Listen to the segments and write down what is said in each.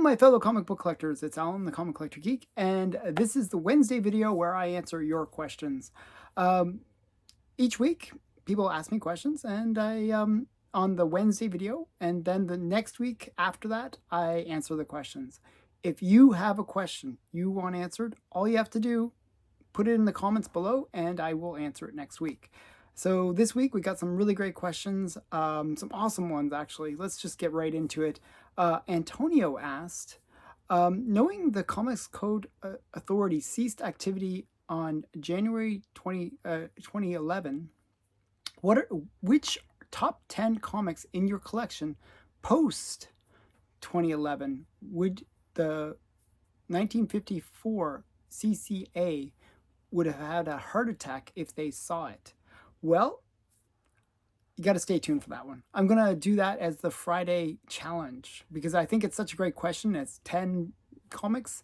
my fellow comic book collectors. It's Alan, the Comic Collector Geek, and this is the Wednesday video where I answer your questions. Um, each week, people ask me questions, and I on the Wednesday video, and then the next week after that, I answer the questions. If you have a question you want answered, all you have to do, put it in the comments below, and I will answer it next week. So this week we got some really great questions, some awesome ones actually. Let's just get right into it. Antonio asked, knowing the Comics Code Authority ceased activity on January 2011, which top 10 comics in your collection post 2011 would the 1954 CCA would have had a heart attack if they saw it? Well, you got to stay tuned for that one. I'm going to do that as the Friday challenge because I think it's such a great question. It's 10 comics.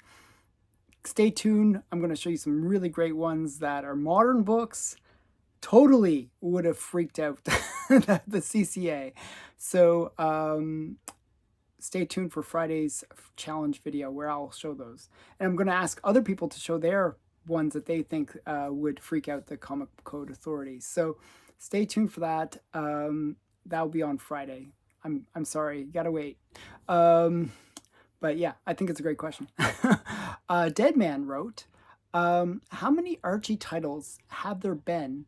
Stay tuned. I'm going to show you some really great ones that are modern books. Totally would have freaked out the CCA. So stay tuned for Friday's challenge video where I'll show those. And I'm going to ask other people to show their ones that they think would freak out the Comic Code Authority. So stay tuned for that. That'll be on Friday. I'm sorry, you gotta wait. But yeah, I think it's a great question. Dead Man wrote, how many Archie titles have there been?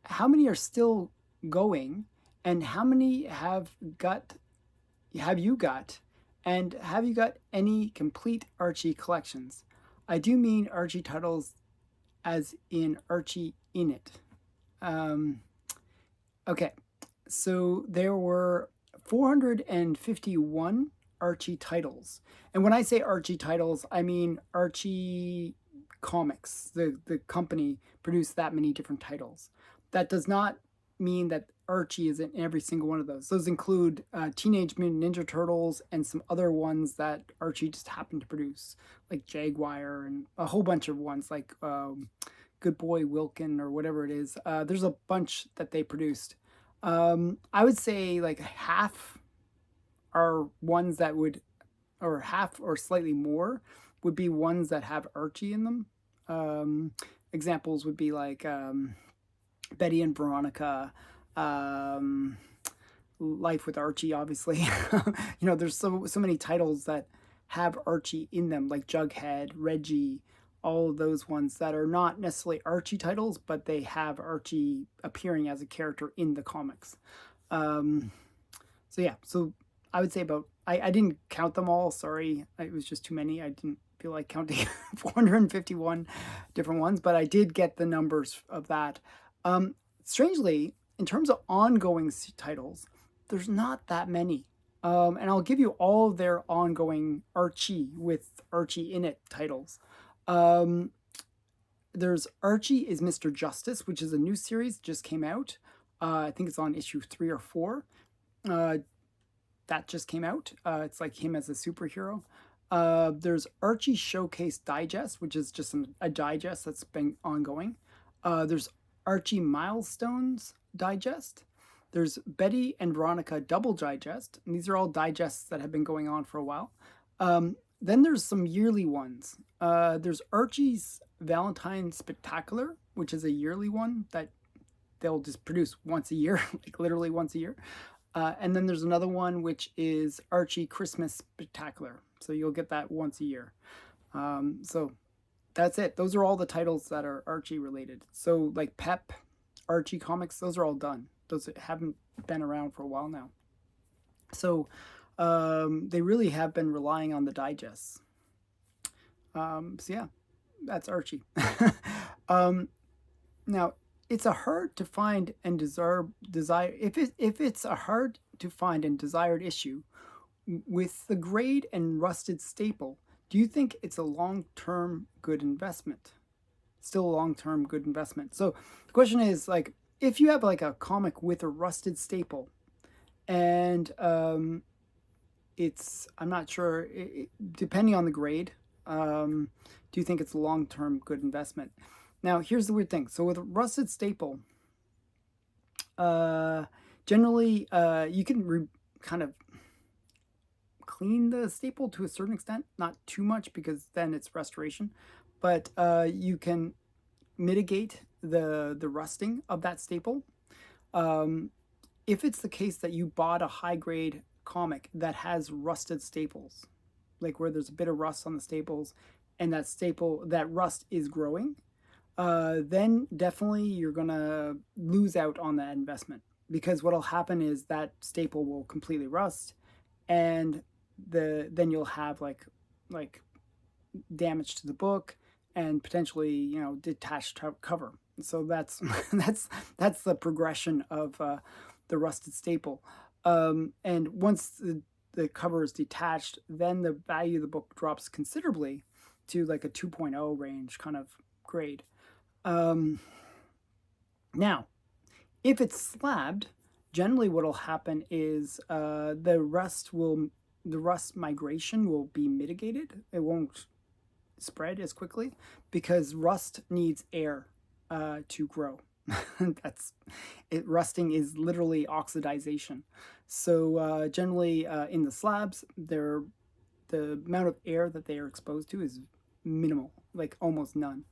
How many are still going? And how many have you got? And have you got any complete Archie collections? I do mean Archie titles as in Archie in it. Okay, so there were 451 Archie titles. And when I say Archie titles, I mean Archie Comics. The company produced that many different titles. That does not mean that Archie is in every single one of those. Those include Teenage Mutant Ninja Turtles and some other ones that Archie just happened to produce, like Jaguar and a whole bunch of ones like Good Boy Wilkin or whatever it is. There's a bunch that they produced. I would say like half are ones that would, or half or slightly more would be ones that have Archie in them. Examples would be like Betty and Veronica, Life with Archie, obviously. There's so many titles that have Archie in them, like Jughead, Reggie, all of those ones that are not necessarily Archie titles, but they have Archie appearing as a character in the comics. So I would say about, I didn't count them all, sorry, it was just too many. I didn't feel like counting 451 different ones, but I did get the numbers of that. Strangely, in terms of ongoing titles, there's not that many. And I'll give you all of their ongoing Archie with Archie in it titles. There's Archie is Mr. Justice, which is a new series, just came out. I think it's on issue 3 or 4. That just came out. It's like him as a superhero. There's Archie Showcase Digest, which is just a digest that's been ongoing. There's Archie Milestones Digest. There's Betty and Veronica Double Digest. And these are all digests that have been going on for a while. Then there's some yearly ones. There's Archie's Valentine Spectacular, which is a yearly one that they'll just produce once a year, like literally once a year. And then there's another one, which is Archie Christmas Spectacular. So you'll get that once a year. So that's it. Those are all the titles that are Archie related. So like Pep, Archie Comics, those are all done. Those haven't been around for a while now. So they really have been relying on the digests. So yeah, that's Archie. Now, it's a hard to find and desire if it's a hard to find and desired issue with the grade and rusted staple, do you think it's a long-term good investment? Still a long-term good investment. So the question is, like, if you have like a comic with a rusted staple and it's, I'm not sure, depending on the grade, do you think it's a long-term good investment? Now, here's the weird thing. So with a rusted staple, generally you can kind of clean the staple to a certain extent, not too much because then it's restoration, but you can mitigate the rusting of that staple. Um, if it's the case that you bought a high grade comic that has rusted staples, like where there's a bit of rust on the staples, and that rust is growing, then definitely you're gonna lose out on that investment, because what'll happen is that staple will completely rust, and then you'll have like damage to the book and potentially detached cover. So that's that's the progression of the rusted staple. And once the cover is detached, then the value of the book drops considerably to like a 2.0 range kind of grade. Now, if it's slabbed, generally what will happen is the rust migration will be mitigated. It won't spread as quickly because rust needs air to grow. That's it. Rusting is literally oxidization. So generally in the slabs, the amount of air that they are exposed to is minimal, like almost none.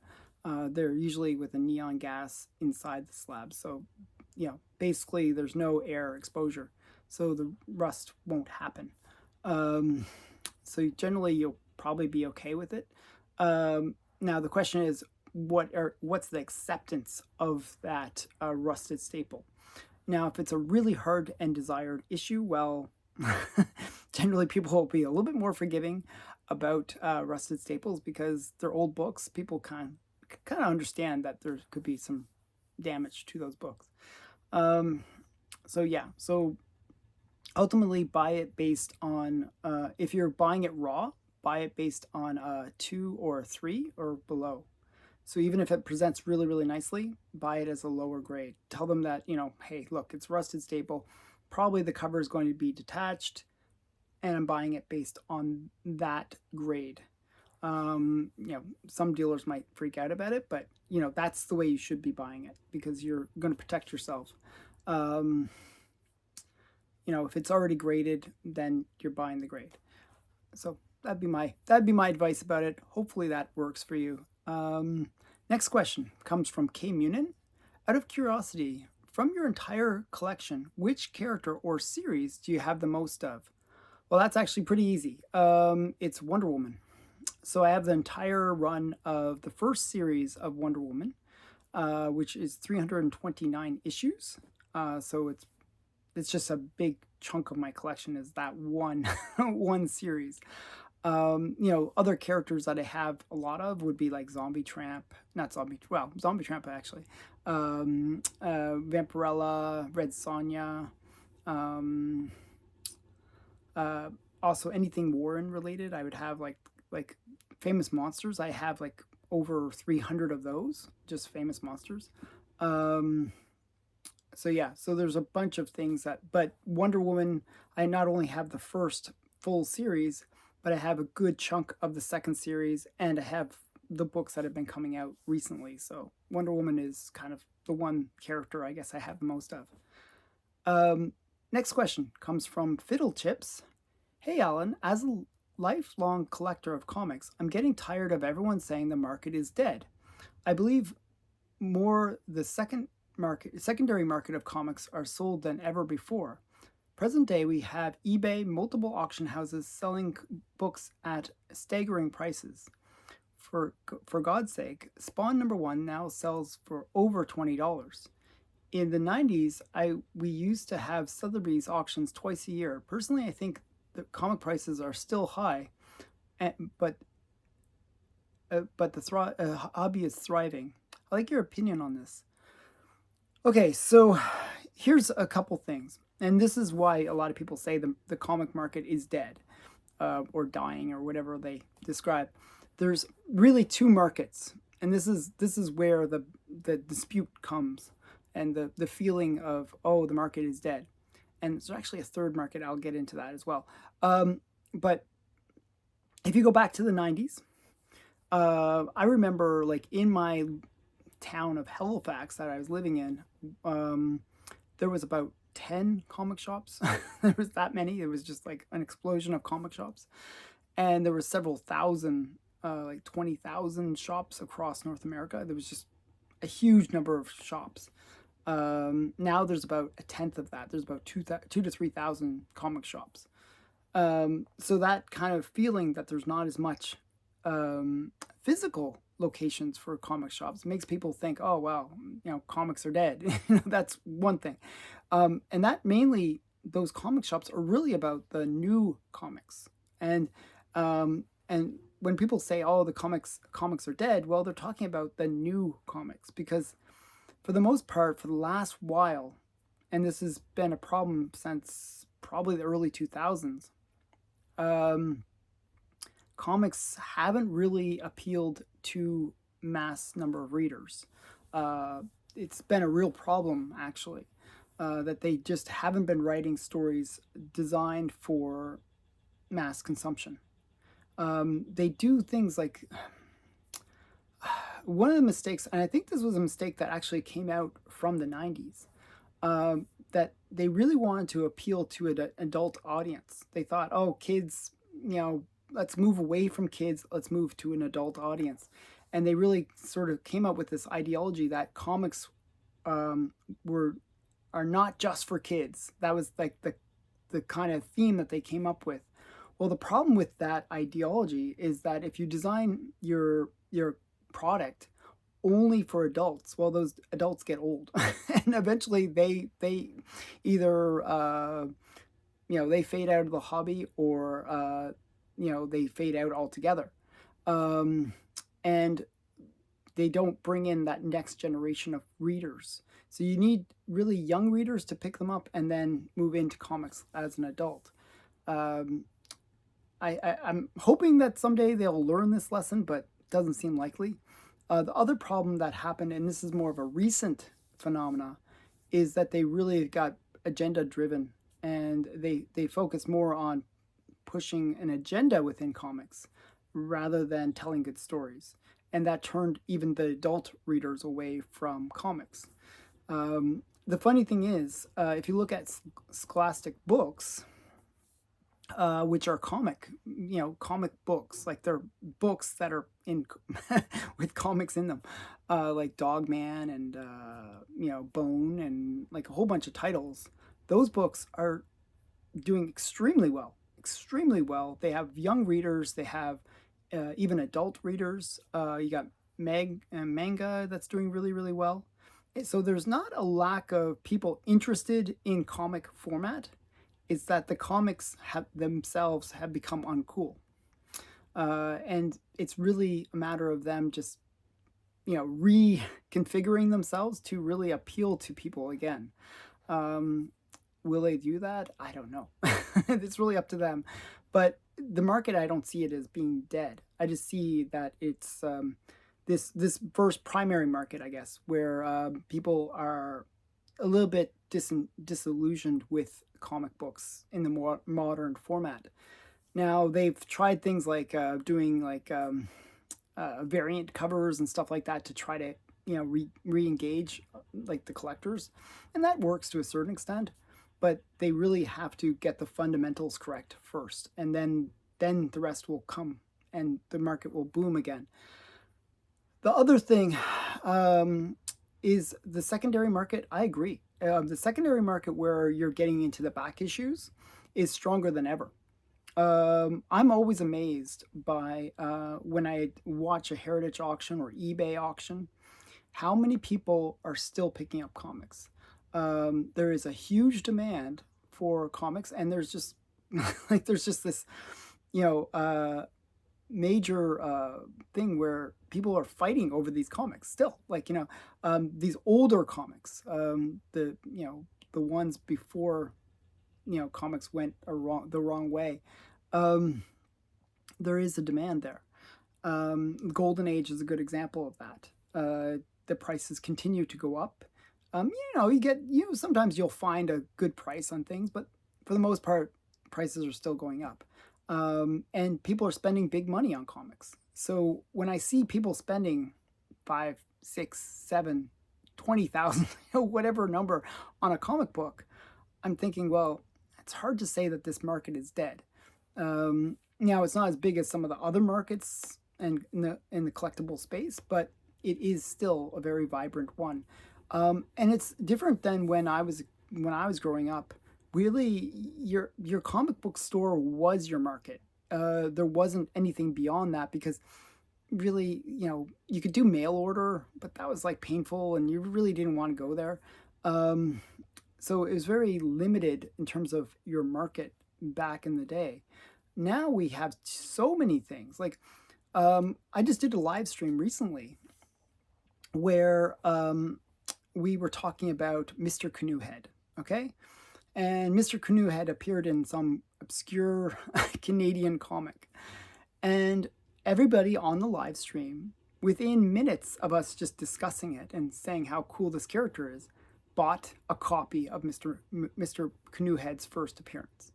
They're usually with a neon gas inside the slab. So, basically there's no air exposure. So the rust won't happen. So generally you'll probably be okay with it. Now the question is, what's the acceptance of that rusted staple? Now, if it's a really hard and desired issue, well, generally people will be a little bit more forgiving about rusted staples because they're old books. People kind of understand that there could be some damage to those books. So ultimately buy it based on, if you're buying it raw, buy it based on 2 or 3 or below. So even if it presents really, really nicely, buy it as a lower grade. Tell them that, hey, look, it's rusted staple. Probably the cover is going to be detached, and I'm buying it based on that grade. Some dealers might freak out about it, but that's the way you should be buying it because you're going to protect yourself. If it's already graded, then you're buying the grade. So that'd be my advice about it. Hopefully that works for you. Next question comes from K Munin. Out of curiosity, from your entire collection, which character or series do you have the most of? Well, that's actually pretty easy. It's Wonder Woman. So I have the entire run of the first series of Wonder Woman, which is 329 issues. So it's just a big chunk of my collection is that one one series. Other characters that I have a lot of would be like Zombie Tramp actually, Vampirella, Red Sonja, also anything Warren related. I would have like famous monsters. I have like over 300 of those, just famous monsters. So there's a bunch of things but Wonder Woman, I not only have the first full series, but I have a good chunk of the second series, and I have the books that have been coming out recently. So Wonder Woman is kind of the one character I guess I have the most of. Next question comes from Fiddle Chips. Hey Alan, as a lifelong collector of comics, I'm getting tired of everyone saying the market is dead. I believe more the secondary market of comics are sold than ever before. Present day, we have eBay, multiple auction houses selling books at staggering prices. For God's sake, Spawn #1 now sells for over $20. In the 90s, we used to have Sotheby's auctions twice a year. Personally, I think the comic prices are still high, but the hobby is thriving. I like your opinion on this. Okay, so here's a couple things. And this is why a lot of people say the comic market is dead or dying or whatever they describe. There's really two markets. And this is where the dispute comes and the feeling of, oh, the market is dead. And there's actually a third market. I'll get into that as well. But if you go back to the 90s, I remember like in my town of Halifax that I was living in, there was about 10 comic shops. There was that many. It was just like an explosion of comic shops. And there were several thousand, like 20,000 shops across North America. There was just a huge number of shops. Now there's about a tenth of that. There's about 2 to 3,000 comic shops. So that kind of feeling that there's not as much physical locations for comic shops makes people think, oh, well, comics are dead. That's one thing. And that mainly, those comic shops are really about the new comics. And when people say, oh, the comics are dead, well, they're talking about the new comics, because for the most part, for the last while, and this has been a problem since probably the early 2000s, comics haven't really appealed to mass number of readers. It's been a real problem, actually, that they just haven't been writing stories designed for mass consumption. They do things like, one of the mistakes, and I think this was a mistake that actually came out from the 90s, that they really wanted to appeal to an adult audience. They thought, oh, kids, let's move away from kids, let's move to an adult audience. And they really sort of came up with this ideology that comics are not just for kids. That was like the kind of theme that they came up with. Well, the problem with that ideology is that if you design your product only for adults, well, those adults get old, and eventually they either they fade out of the hobby, or they fade out altogether, and they don't bring in that next generation of readers. So you need really young readers to pick them up and then move into comics as an adult. I'm hoping that someday they'll learn this lesson, but it doesn't seem likely. The other problem that happened, and this is more of a recent phenomena, is that they really got agenda driven, and they focus more on pushing an agenda within comics rather than telling good stories. And that turned even the adult readers away from comics. The funny thing is, if you look at scholastic books, which are comic books, like they're books that are in with comics in them, like Dogman and Bone, and like a whole bunch of titles. Those books are doing extremely well. They have young readers. They have even adult readers. You got manga that's doing really, really well. So there's not a lack of people interested in comic format. It's that the comics themselves have become uncool. And it's really a matter of them just, reconfiguring themselves to really appeal to people again. Will they do that? I don't know. It's really up to them. But the market, I don't see it as being dead. I just see that it's this first primary market, I guess, where people are a little bit disillusioned with comic books in the more modern format. Now they've tried things like doing like variant covers and stuff like that to try to re-engage like the collectors, and that works to a certain extent. But they really have to get the fundamentals correct first, and then the rest will come, and the market will boom again. The other thing is the secondary market. I agree. The secondary market, where you're getting into the back issues, is stronger than ever. I'm always amazed by when I watch a heritage auction or eBay auction, how many people are still picking up comics. There is a huge demand for comics, and there's just there's just this major thing where people are fighting over these comics still, these older comics, the ones before comics went the wrong way. There is a demand there. Golden Age is a good example of that. The prices continue to go up. Sometimes you'll find a good price on things, but for the most part, prices are still going up. And people are spending big money on comics. So when I see people spending 5, 6, 7, 20,000, whatever number on a comic book, I'm thinking, well, it's hard to say that this market is dead. Now it's not as big as some of the other markets and in the collectible space, but it is still a very vibrant one. And it's different than when I was growing up. Really, your comic book store was your market. There wasn't anything beyond that because really, you could do mail order, but that was like painful, and you really didn't want to go there. Um, so it was very limited in terms of your market back in the day. Now we have so many things. Like, I just did a live stream recently where we were talking about Mr. Canoehead, okay? And Mr. Canoehead appeared in some obscure Canadian comic. And everybody on the live stream, within minutes of us just discussing it and saying how cool this character is, bought a copy of Mr. Canoehead's first appearance.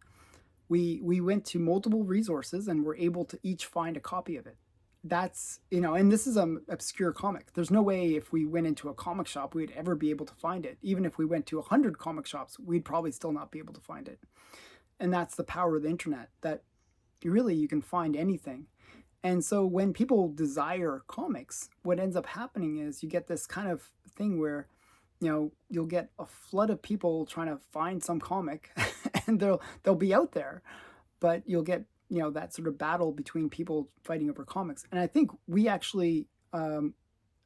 We went to multiple resources and were able to each find a copy of it. That's, and this is an obscure comic. There's no way if we went into a comic shop, we'd ever be able to find it. Even if we went to 100 comic shops, we'd probably still not be able to find it. And that's the power of the internet, that really you can find anything. And so when people desire comics, what ends up happening is you get this kind of thing where, you'll get a flood of people trying to find some comic and they'll be out there, but you'll get, that sort of battle between people fighting over comics. And I think we actually,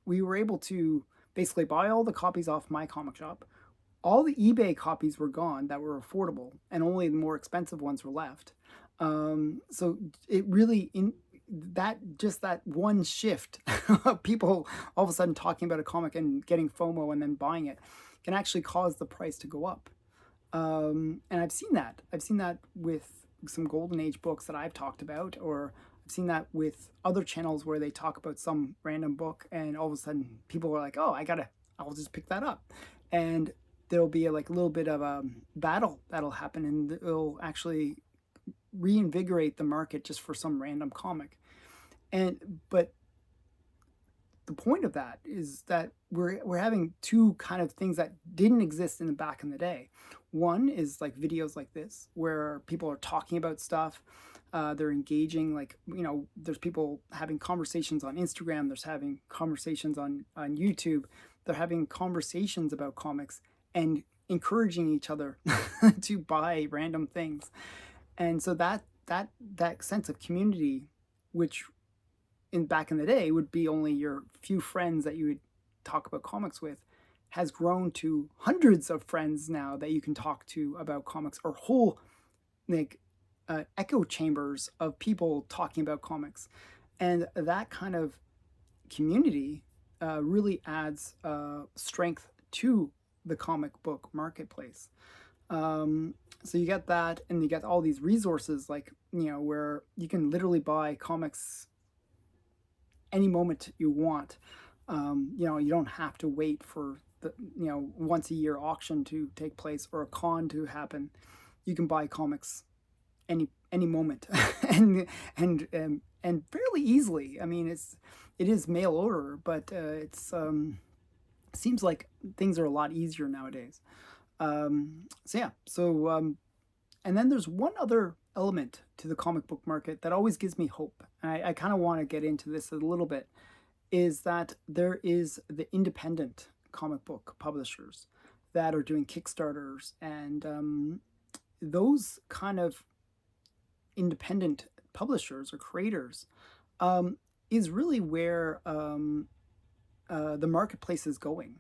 we were able to basically buy all the copies off my comic shop. All the eBay copies were gone that were affordable, and only the more expensive ones were left. So it really, that one shift of people all of a sudden talking about a comic and getting FOMO and then buying it can actually cause the price to go up. And I've seen that. I've seen that with some Golden Age books that I've talked about, or I've seen that with other channels where they talk about some random book, and all of a sudden people are like, "Oh, I'll just pick that up," and there'll be a little bit of a battle that'll happen, and it'll actually reinvigorate the market just for some random comic. But the point of that is that we're having two kind of things that didn't exist in the back in the day. One is like videos like this where people are talking about stuff, they're engaging, there's people having conversations on Instagram, there's having conversations on YouTube, they're having conversations about comics and encouraging each other to buy random things. And so that sense of community, which back in the day would be only your few friends that you would talk about comics with, has grown to hundreds of friends now that you can talk to about comics, or whole echo chambers of people talking about comics. And that kind of community really adds strength to the comic book marketplace. So you get that, and you get all these resources where you can literally buy comics any moment you want. You don't have to wait for the once a year auction to take place or a con to happen. You can buy comics any moment and fairly easily. I mean, it is mail order, but it's seems like things are a lot easier nowadays. And then there's one other element to the comic book market that always gives me hope. And I kind of want to get into this a little bit, is that there is the independent comic book publishers that are doing Kickstarters, and those kind of independent publishers or creators is really where the marketplace is going.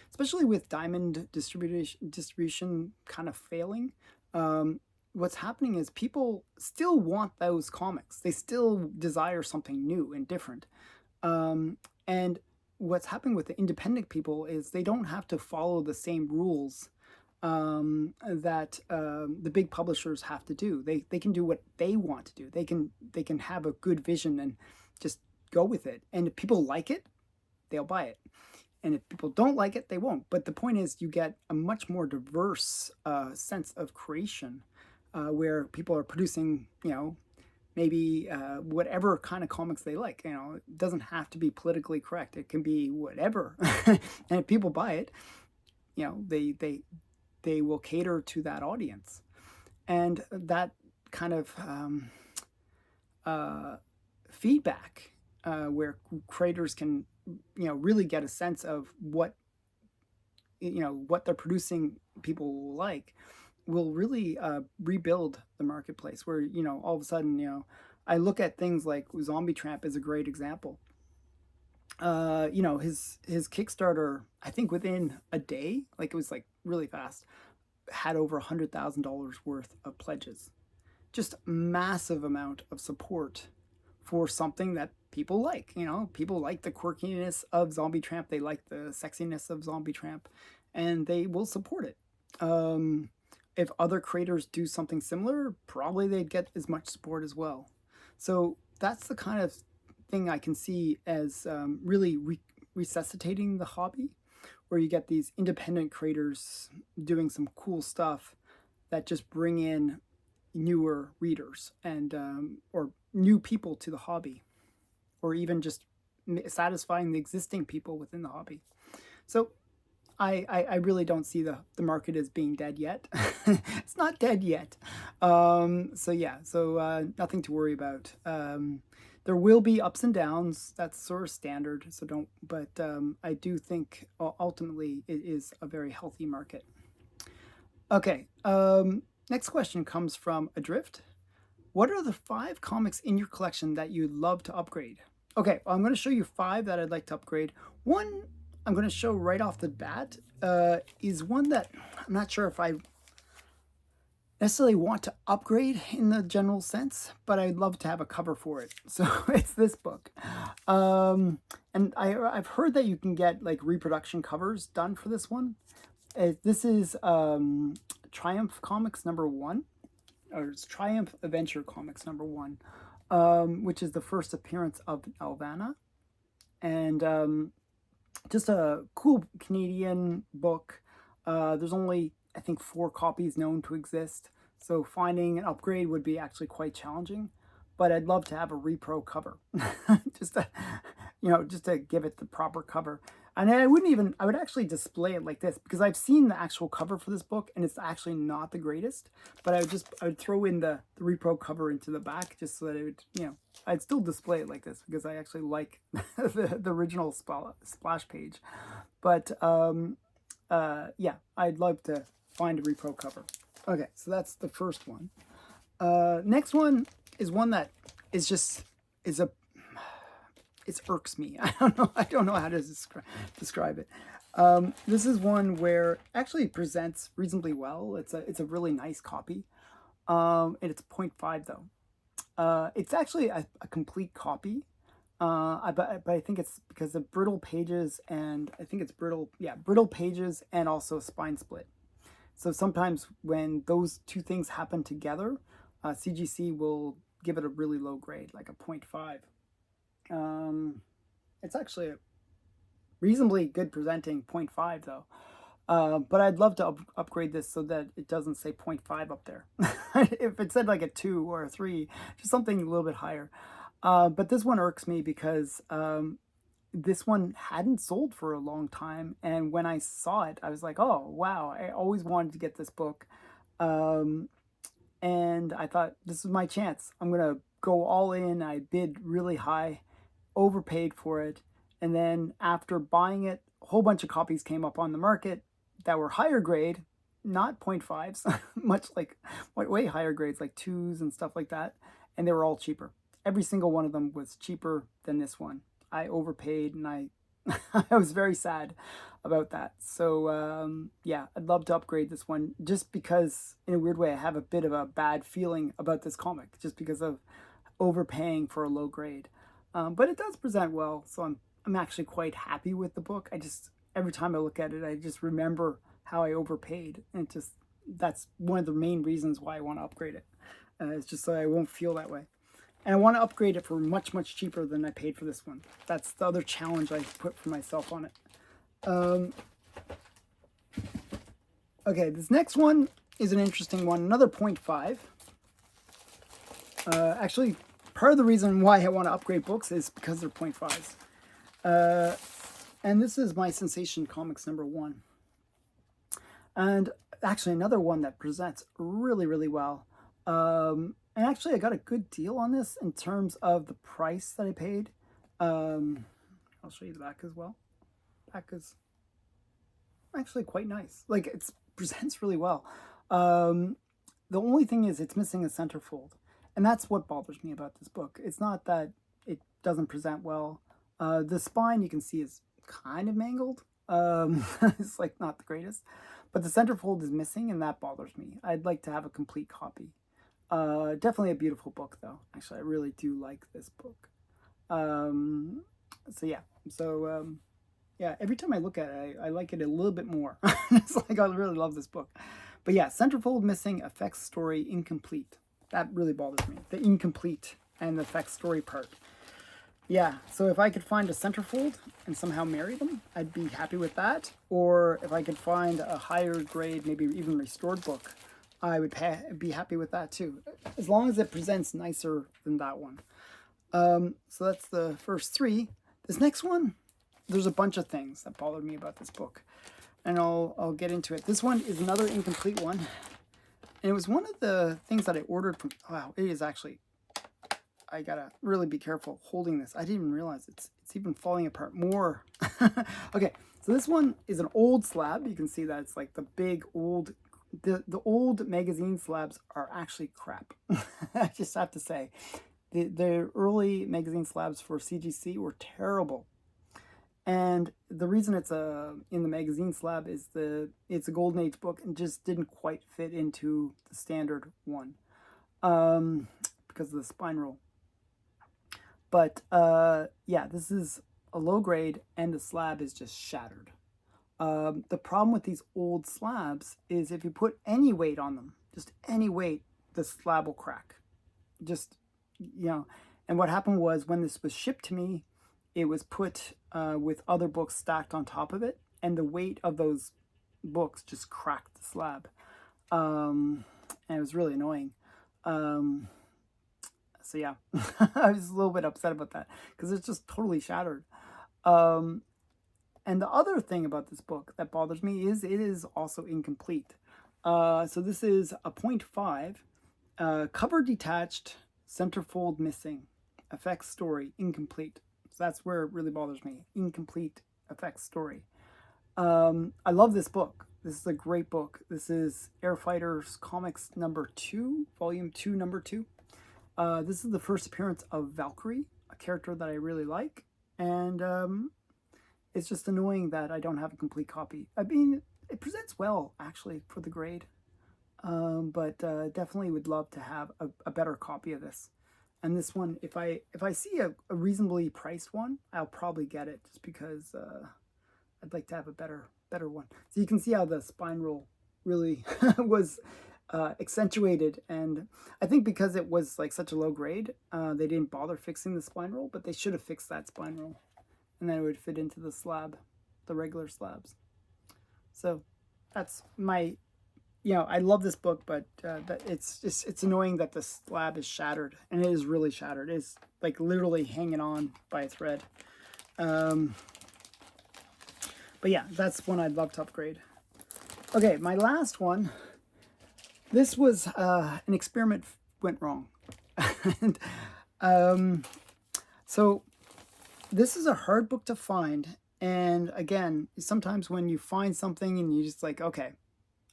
Especially with diamond distribution kind of failing. What's happening is people still want those comics. They still desire something new and different. And what's happening with the independent people is they don't have to follow the same rules that the big publishers have to do. They can do what they want to do. They can have a good vision and just go with it. And if people like it, they'll buy it. And if people don't like it, they won't. But the point is, you get a much more diverse sense of creation where people are producing, maybe whatever kind of comics they like. It doesn't have to be politically correct. It can be whatever. And if people buy it, they they will cater to that audience. And that kind of feedback, where creators can, really get a sense of what they're producing people will like, will really rebuild the marketplace. Where all of a sudden, I look at things like Zombie Tramp is a great example. His Kickstarter, I think within a day, like it was like really fast, had over $100,000 worth of pledges. Just massive amount of support for something that people like. People like the quirkiness of Zombie Tramp. They like the sexiness of Zombie Tramp, and they will support it. If other creators do something similar, probably they'd get as much support as well. So that's the kind of thing I can see as really resuscitating the hobby, where you get these independent creators doing some cool stuff that just bring in newer readers and or new people to the hobby, or even just satisfying the existing people within the hobby. So I really don't see the market as being dead yet. It's not dead yet. So nothing to worry about. There will be ups and downs. That's sort of standard. But I do think ultimately it is a very healthy market. Okay. Next question comes from Adrift. What are the 5 comics in your collection that you'd love to upgrade? Okay, well, I'm going to show you 5 that I'd like to upgrade. One I'm going to show right off the bat is one that I'm not sure if I necessarily want to upgrade in the general sense, but I'd love to have a cover for it. So it's this book. And I've heard that you can get like reproduction covers done for this one. This is Triumph Comics #1, or it's Triumph Adventure Comics #1, which is the first appearance of Alvana. And just a cool Canadian book. There's only, I think, 4 copies known to exist, so finding an upgrade would be actually quite challenging. But I'd love to have a repro cover, just to give it the proper cover. And I would actually display it like this, because I've seen the actual cover for this book, and it's actually not the greatest. But I would throw in the repro cover into the back, just so that it would, I'd still display it like this, because I actually like the original splash page. But yeah, I'd love to find a repro cover. Okay, so that's the first one. Next one is one that it irks me. I don't know how to describe it. This is one where actually it presents reasonably well. It's a really nice copy. And it's 0.5 though. It's actually a complete copy. But I think it's because of brittle pages, and I think it's brittle pages and also spine split. So sometimes when those two things happen together, CGC will give it a really low grade, like a 0.5. It's actually a reasonably good presenting 0.5 though. But I'd love to upgrade this so that it doesn't say 0.5 up there. If it said like a 2 or a 3, just something a little bit higher. But this one irks me because this one hadn't sold for a long time. And when I saw it, I was like, oh, wow, I always wanted to get this book. And I thought, this is my chance. I'm going to go all in. I bid really high, overpaid for it. And then after buying it, a whole bunch of copies came up on the market that were higher grade, not 0.5s, much like way higher grades, like 2s and stuff like that. And they were all cheaper. Every single one of them was cheaper than this one. I overpaid, and I was very sad about that. So yeah, I'd love to upgrade this one, just because in a weird way I have a bit of a bad feeling about this comic, just because of overpaying for a low grade. But it does present well, so I'm actually quite happy with the book. Every time I look at it, I just remember how I overpaid, and that's one of the main reasons why I want to upgrade it. It's just so I won't feel that way. And I want to upgrade it for much, much cheaper than I paid for this one. That's the other challenge I put for myself on it. Okay, this next one is an interesting one. Another 0.5. Actually, part of the reason why I want to upgrade books is because they're 0.5s. And this is my Sensation Comics #1. And actually another one that presents really, really well. And actually I got a good deal on this in terms of the price that I paid. I'll show you the back as well. Back is actually quite nice. Like, it presents really well. The only thing is it's missing a centerfold. And that's what bothers me about this book. It's not that it doesn't present well. The spine you can see is kind of mangled. It's like not the greatest. But the centerfold is missing, and that bothers me. I'd like to have a complete copy. Definitely a beautiful book, though. Actually, I really do like this book. So yeah. So yeah, every time I look at it, I like it a little bit more. It's like I really love this book. But yeah, centerfold missing, effects story incomplete. That really bothers me. The incomplete and the effects story part. Yeah, so if I could find a centerfold and somehow marry them, I'd be happy with that. Or if I could find a higher grade, maybe even restored book, I would be happy with that too. As long as it presents nicer than that one. So that's the first three. This next one, there's a bunch of things that bothered me about this book. And I'll get into it. This one is another incomplete one. And it was one of the things that I ordered from... Wow, it is actually... I gotta really be careful holding this. I didn't even realize it's even falling apart more. Okay, so this one is an old slab. You can see that it's like the big old... The old magazine slabs are actually crap. I just have to say. The early magazine slabs for CGC were terrible. And the reason it's in the magazine slab is it's a Golden Age book and just didn't quite fit into the standard one because of the spine roll. But yeah, this is a low grade and the slab is just shattered. The problem with these old slabs is if you put any weight on them, just any weight, the slab will crack. Just, you know, and what happened was when this was shipped to me, it was put with other books stacked on top of it, and the weight of those books just cracked the slab. And it was really annoying. So yeah, I was a little bit upset about that because it's just totally shattered. And the other thing about this book that bothers me is it is also incomplete. So this is a 0.5, cover detached, centerfold missing, effects story incomplete. So that's where it really bothers me. Incomplete effects story. I love this book. This is a great book. This is Air Fighters Comics number 2, volume 2, number 2. This is the first appearance of Valkyrie, a character that I really like. And it's just annoying that I don't have a complete copy. I mean, it presents well, actually, for the grade. But definitely would love to have a better copy of this. And this one, if I see a reasonably priced one, I'll probably get it just because I'd like to have a better one. So you can see how the spine roll really was accentuated, and I think because it was like such a low grade, they didn't bother fixing the spine roll, but they should have fixed that spine roll, and then it would fit into the slab, the regular slabs. So that's my... You know, I love this book, but it's annoying that the slab is shattered, and it is really shattered. It's like literally hanging on by a thread. But yeah, that's one I'd love to upgrade. Okay, my last one. This was an experiment went wrong. And, so this is a hard book to find, and again, sometimes when you find something and you just like, okay,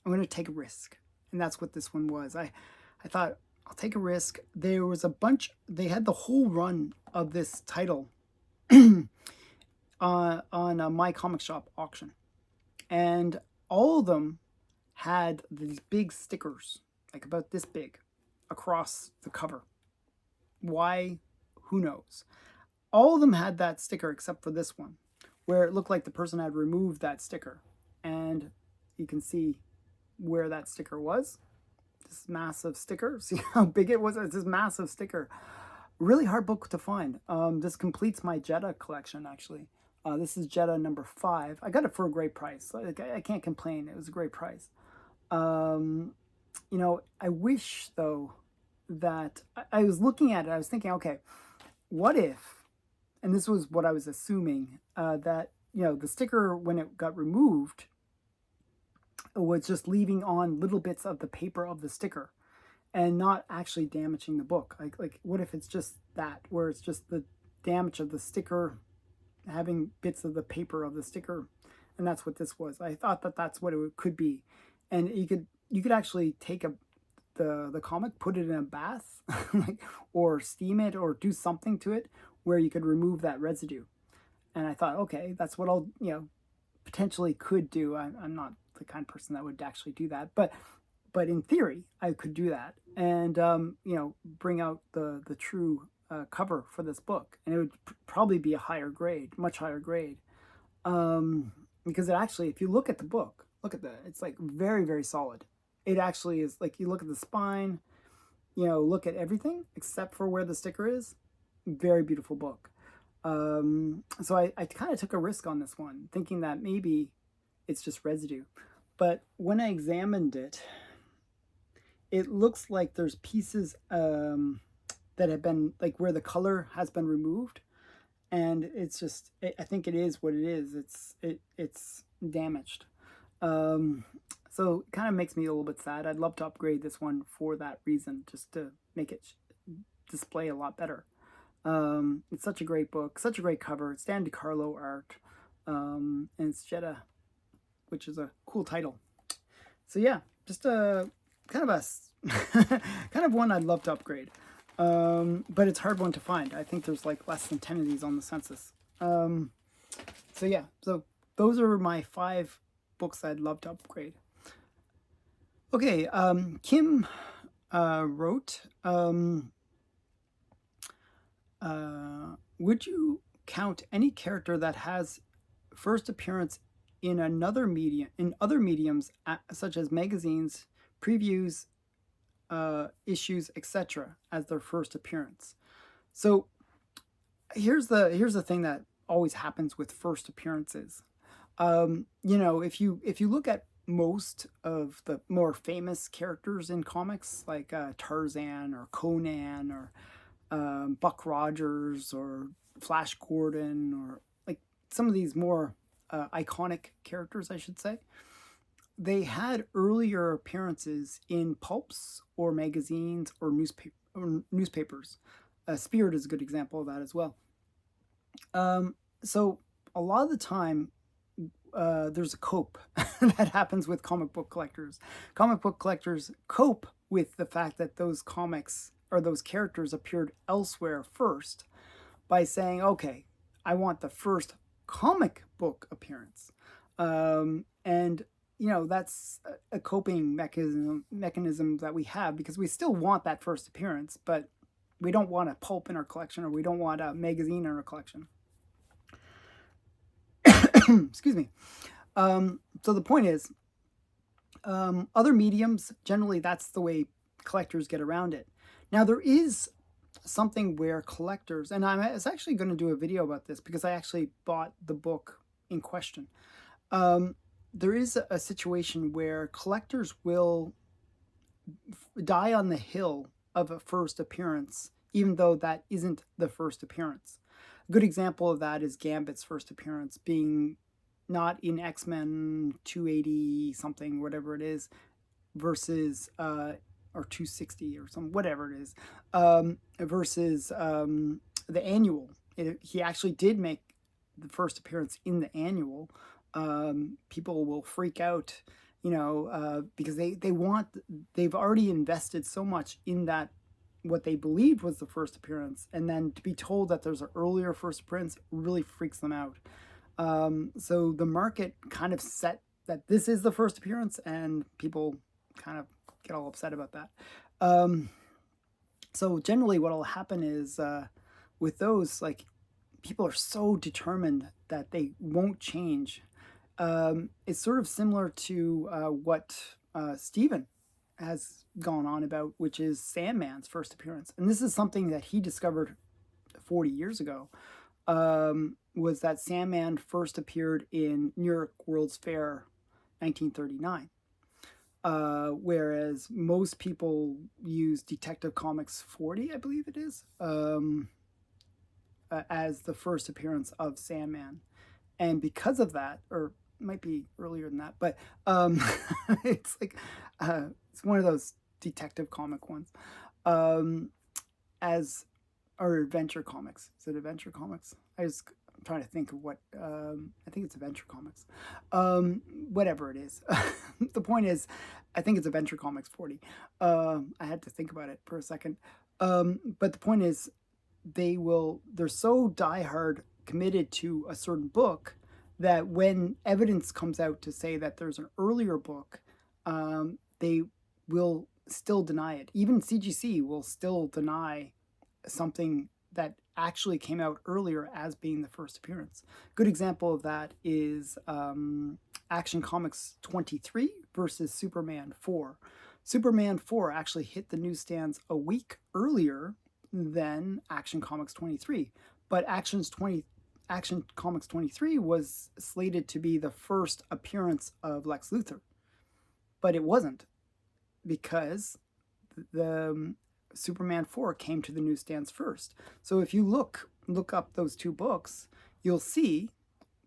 I'm going to take a risk. And that's what this one was. I thought, I'll take a risk. There was a bunch, they had the whole run of this title on a My Comic Shop auction. And all of them had these big stickers, like about this big, across the cover. Why? Who knows? All of them had that sticker except for this one, where it looked like the person had removed that sticker. And you can see where that sticker was. This massive sticker. See how big it was? It's this massive sticker. Really hard book to find. This completes my Jetta collection, actually. This is Jetta number 5. I got it for a great price. I can't complain. It was a great price. You know, I wish, though, that... I was looking at it. I was thinking, okay, what if... And this was what I was assuming, that, you know, the sticker, when it got removed... was just leaving on little bits of the paper of the sticker and not actually damaging the book. Like what if it's just that, where it's just the damage of the sticker having bits of the paper of the sticker, and that's what this was. I thought that that's what it could be, and you could actually take the comic, put it in a bath, like, or steam it, or do something to it where you could remove that residue. And I thought, okay, that's what I'll potentially could do. I'm not the kind of person that would actually do that, but in theory, I could do that, and bring out the true cover for this book, and it would probably be a higher grade, much higher grade, because it actually, if you look at the book, look at that, it's like very, very solid. It actually is, like, you look at the spine, look at everything except for where the sticker is. Very beautiful book. So I kind of took a risk on this one, thinking that maybe it's just residue, but when I examined it, it looks like there's pieces that have been, like, where the color has been removed, and it's just, I think it is what it is. It's damaged. So it kind of makes me a little bit sad. I'd love to upgrade this one for that reason, just to make it display a lot better. It's such a great book, such a great cover. It's Dan DiCarlo art, and it's Jetta, which is a cool title. So yeah, just a kind of a kind of one I'd love to upgrade, but it's a hard one to find. I think there's like less than 10 of these on the census. So yeah, so those are my 5 books I'd love to upgrade. Okay, Kim wrote, would you count any character that has first appearance in another medium, in other mediums, such as magazines, previews, issues, etc., as their first appearance? So here's the thing that always happens with first appearances. If you look at most of the more famous characters in comics, like Tarzan or Conan or Buck Rogers or Flash Gordon, or like some of these more iconic characters, I should say, they had earlier appearances in pulps or magazines or newspapers. Spirit is a good example of that as well. So a lot of the time, there's a cope that happens with comic book collectors. Comic book collectors cope with the fact that those comics or those characters appeared elsewhere first by saying, okay, I want the first comic book appearance. And that's a coping mechanism that we have, because we still want that first appearance, but we don't want a pulp in our collection, or we don't want a magazine in our collection. Excuse me. So the point is, other mediums, generally that's the way collectors get around it. Now there is something where collectors, and I was actually going to do a video about this because I actually bought the book in question. There is a situation where collectors will die on the hill of a first appearance, even though that isn't the first appearance. A good example of that is Gambit's first appearance being not in X-Men 280 something, whatever it is, versus or 260 or some, whatever it is, versus the annual. He actually did make the first appearance in the annual. People will freak out, because they've already invested so much in that, what they believed was the first appearance, and then to be told that there's an earlier first appearance really freaks them out. So the market kind of set that this is the first appearance, and people kind of get all upset about that. So generally what will happen is, with those, like, people are so determined that they won't change. It's sort of similar to what Stephen has gone on about, which is Sandman's first appearance. And this is something that he discovered 40 years ago, was that Sandman first appeared in New York World's Fair 1939. Whereas most people use Detective Comics 40, I believe it is, as the first appearance of Sandman. And because of that, or might be earlier than that, but it's like it's one of those detective comic ones. Um, as or adventure comics. Is it adventure comics? I'm trying to think of what. I think it's adventure comics. Whatever it is. The point is, I think it's adventure comics 40. I had to think about it for a second. But the point is, they're so diehard committed to a certain book that when evidence comes out to say that there's an earlier book, they will still deny it. Even CGC will still deny something that actually came out earlier as being the first appearance. Good example of that is Action Comics 23 versus Superman 4. Superman 4 actually hit the newsstands a week earlier than Action Comics 23, but Action Comics 23 was slated to be the first appearance of Lex Luthor, but it wasn't, because the Superman 4 came to the newsstands first. So if you look up those two books, you'll see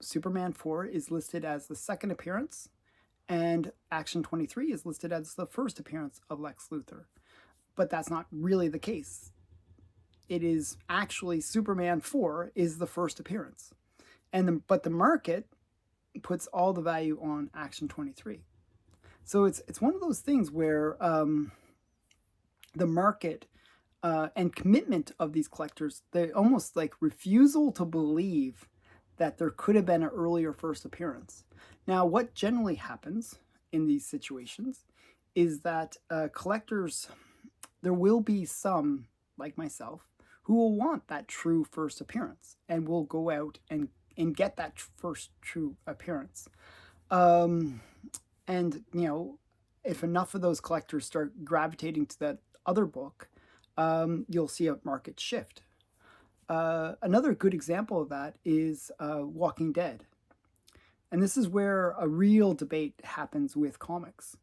Superman 4 is listed as the second appearance, and Action 23 is listed as the first appearance of Lex Luthor. But that's not really the case. It is actually Superman 4 is the first appearance. But the market puts all the value on Action 23. So it's one of those things where the market and commitment of these collectors, they almost like refusal to believe that there could have been an earlier first appearance. Now, what generally happens in these situations is that collectors, there will be some, like myself, who will want that true first appearance and will go out and get that first true appearance. And, if enough of those collectors start gravitating to that other book, you'll see a market shift. Another good example of that is Walking Dead. And this is where a real debate happens with comics.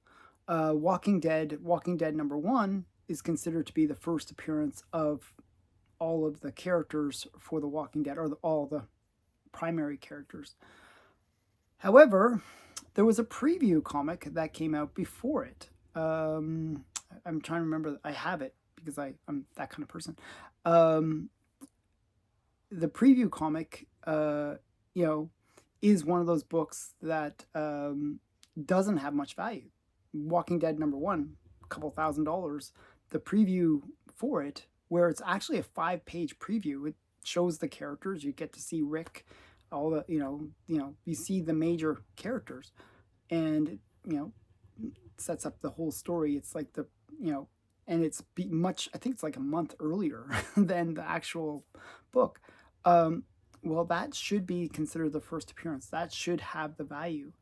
Walking Dead #1 is considered to be the first appearance of all of the characters for The Walking Dead, or all the primary characters. However, there was a preview comic that came out before it. I'm trying to remember. I have it because I'm that kind of person. The preview comic, is one of those books that doesn't have much value. Walking Dead #1, a couple $1,000. The preview for it, where it's actually a 5-page preview, it shows the characters. You get to see Rick, all the you see the major characters, and sets up the whole story. It's like and it's much. I think it's like a month earlier than the actual book. Well, that should be considered the first appearance. That should have the value.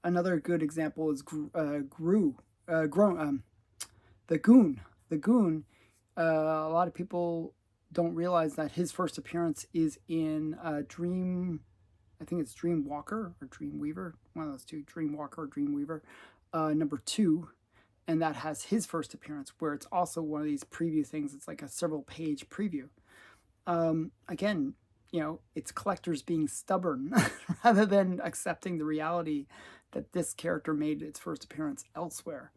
Another good example is the Goon. The Goon. A lot of people don't realize that his first appearance is in Dream. I think it's Dreamwalker or Dreamweaver. One of those two, Dreamwalker or Dreamweaver, #2. And that has his first appearance, where it's also one of these preview things. It's like a several-page preview. Again, it's collectors being stubborn rather than accepting the reality that this character made its first appearance elsewhere.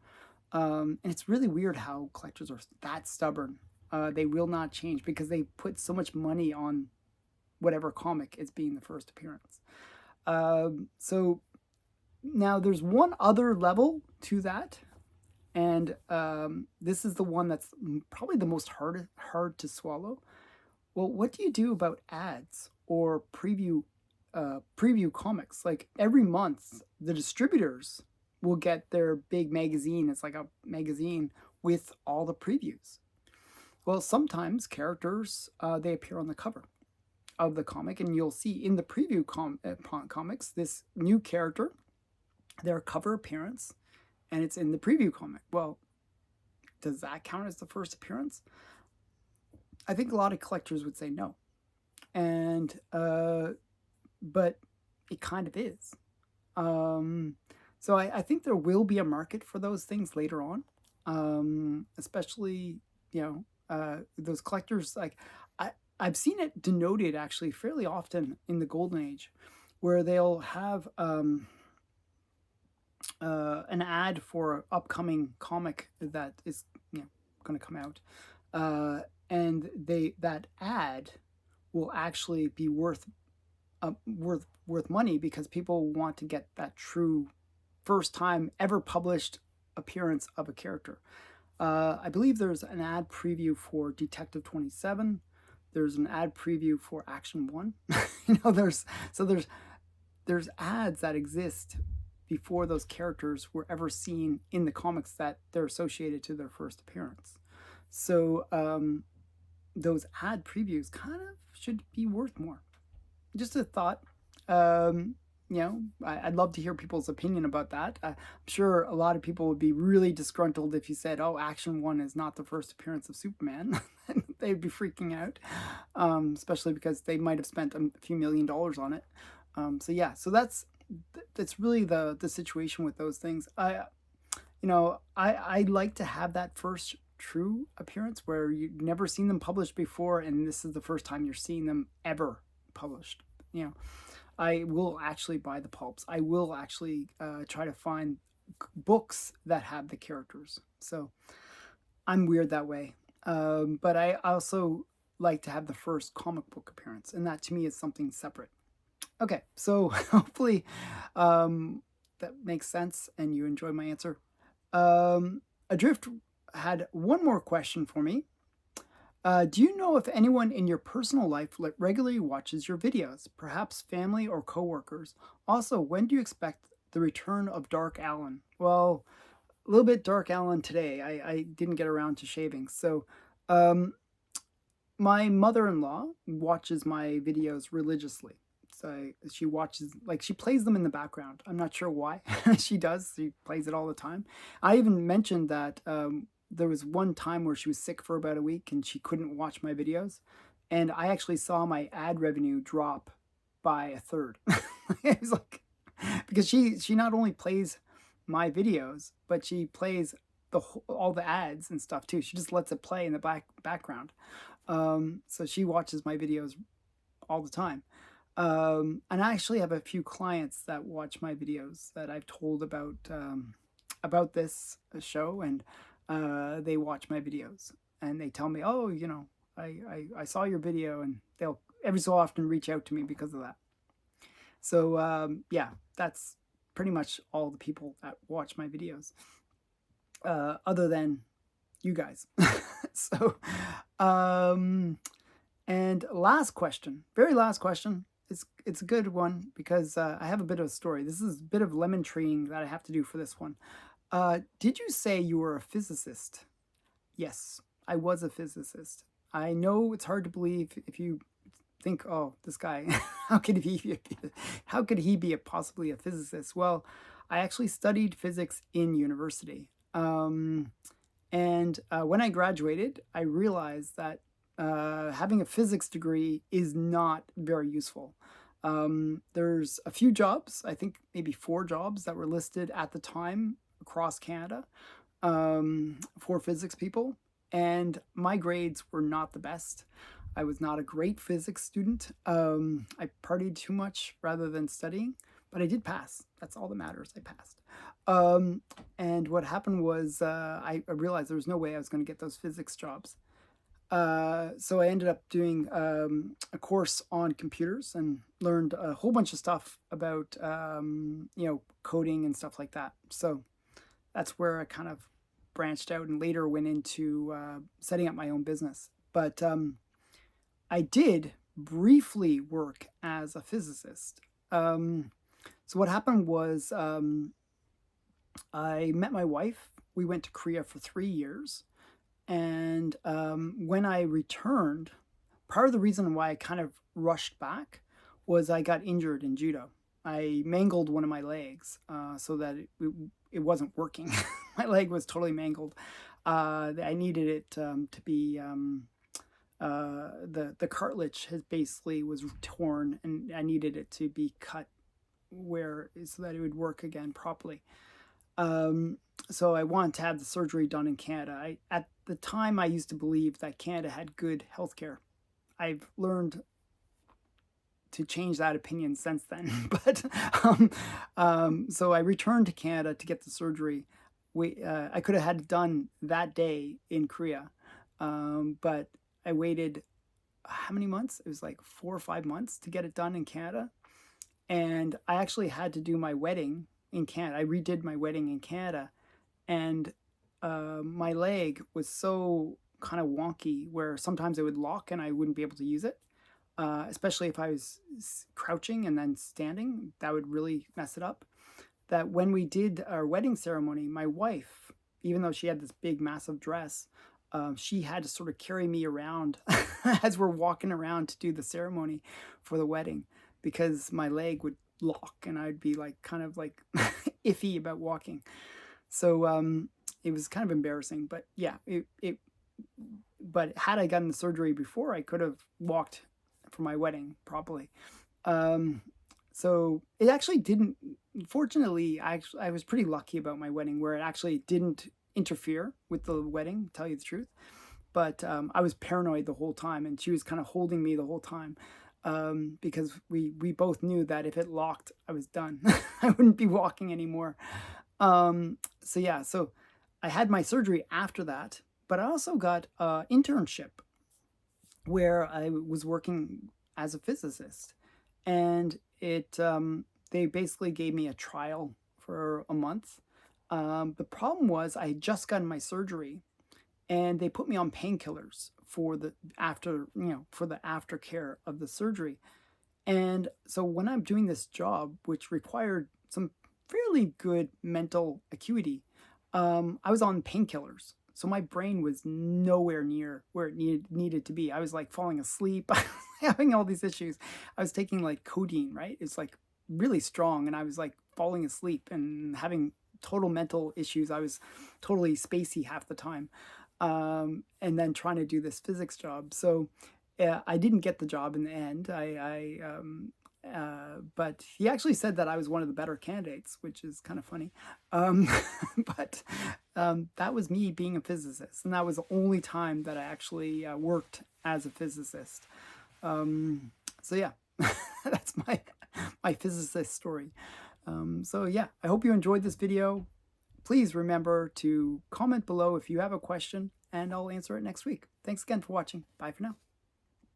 And it's really weird how collectors are that stubborn. They will not change because they put so much money on whatever comic is being the first appearance. So now there's one other level to that. And this is the one that's probably the most hard to swallow. Well, what do you do about ads or preview comics? Like every month, the distributors will get their big magazine. It's like a magazine with all the previews. Well, sometimes characters, they appear on the cover of the comic, and you'll see in the preview comics this new character, their cover appearance, and it's in the preview comic. Well, does that count as the first appearance? I think a lot of collectors would say no. And, but it kind of is. So I think there will be a market for those things later on, especially, those collectors. Like, I've seen it denoted actually fairly often in the Golden Age, where they'll have an ad for an upcoming comic that is going to come out, and that ad will actually be worth money because people want to get that true first time ever published appearance of a character. I believe there's an ad preview for Detective 27. There's an ad preview for Action 1. There's ads that exist before those characters were ever seen in the comics that they're associated to their first appearance. So those ad previews kind of should be worth more. Just a thought. I'd love to hear people's opinion about that. I'm sure a lot of people would be really disgruntled if you said, "Oh, Action 1 is not the first appearance of Superman." They'd be freaking out, especially because they might have spent a few $1 million on it. So that's really the situation with those things. I like to have that first true appearance where you've never seen them published before, and this is the first time you're seeing them ever published. I will actually buy the pulps. I will actually try to find books that have the characters. So I'm weird that way. But I also like to have the first comic book appearance, and that to me is something separate. Okay, so hopefully that makes sense and you enjoy my answer. Adrift had one more question for me. Do you know if anyone in your personal life regularly watches your videos, perhaps family or coworkers? Also, when do you expect the return of Dark Alan? Well, a little bit Dark Alan today. I didn't get around to shaving. So my mother-in-law watches my videos religiously. So she watches, she plays them in the background. I'm not sure why. She does. She plays it all the time. I even mentioned that there was one time where she was sick for about a week and she couldn't watch my videos. And I actually saw my ad revenue drop by 1/3. It was because she not only plays my videos, but she plays all the ads and stuff too. She just lets it play in the background. So she watches my videos all the time. And I actually have a few clients that watch my videos that I've told about this show, and they watch my videos and they tell me, "Oh, I saw your video," and they'll every so often reach out to me because of that. So that's pretty much all the people that watch my videos, other than you guys. So, and last question, very last question. It's a good one because I have a bit of a story. This is a bit of lemon treeing that I have to do for this one. Did you say you were a physicist? Yes, I was a physicist. I know it's hard to believe if you think, "Oh, this guy, how could he be possibly a physicist?" Well, I actually studied physics in university. And when I graduated, I realized that having a physics degree is not very useful. There's a few jobs, I think maybe 4 jobs that were listed at the time across Canada for physics people, and my grades were not the best. I was not a great physics student. I partied too much rather than studying, but I did pass. That's all that matters. I passed. And what happened was I realized there was no way I was going to get those physics jobs. So I ended up doing a course on computers and learned a whole bunch of stuff about coding and stuff like that. So that's where I kind of branched out and later went into setting up my own business. But I did briefly work as a physicist. So what happened was I met my wife. We went to Korea for 3 years. And when I returned, part of the reason why I kind of rushed back was I got injured in judo. I mangled one of my legs so that it wasn't working. My leg was totally mangled. I needed it to be, the cartilage basically was torn, and I needed it to be cut so that it would work again properly. So I wanted to have the surgery done in Canada. At the time, I used to believe that Canada had good healthcare. I've learned to change that opinion since then. But so I returned to Canada to get the surgery. I could have had it done that day in Korea, but I waited how many months? It was like 4 or 5 months to get it done in Canada. And I actually had to do my wedding in Canada. I redid my wedding in Canada, and my leg was so kind of wonky where sometimes it would lock and I wouldn't be able to use it. Especially if I was crouching and then standing, that would really mess it up. That when we did our wedding ceremony, my wife, even though she had this big, massive dress, she had to sort of carry me around as we're walking around to do the ceremony for the wedding, because my leg would lock and I'd be like kind of like iffy about walking. So it was kind of embarrassing, but yeah, but had I gotten the surgery before, I could have walked for my wedding properly. So it actually didn't, fortunately, I was pretty lucky about my wedding where it actually didn't interfere with the wedding, to tell you the truth. But I was paranoid the whole time, and she was kind of holding me the whole time, because we both knew that if it locked, I was done. I wouldn't be walking anymore. So yeah, so I had my surgery after that, but I also got an internship where I was working as a physicist, and they basically gave me a trial for a month. The problem was I had just gotten my surgery, and they put me on painkillers for the aftercare of the surgery. And so when I'm doing this job, which required some fairly good mental acuity, I was on painkillers. So my brain was nowhere near where it needed to be. I was like falling asleep, having all these issues. I was taking like codeine, right? It's like really strong, and I was like falling asleep and having total mental issues. I was totally spacey half the time, and then trying to do this physics job. So I didn't get the job in the end. But he actually said that I was one of the better candidates, which is kind of funny. Um, but that was me being a physicist, and that was the only time that I actually worked as a physicist. So yeah, that's my physicist story. So yeah, I hope you enjoyed this video. Please remember to comment below if you have a question, and I'll answer it next week. Thanks again for watching. Bye for now.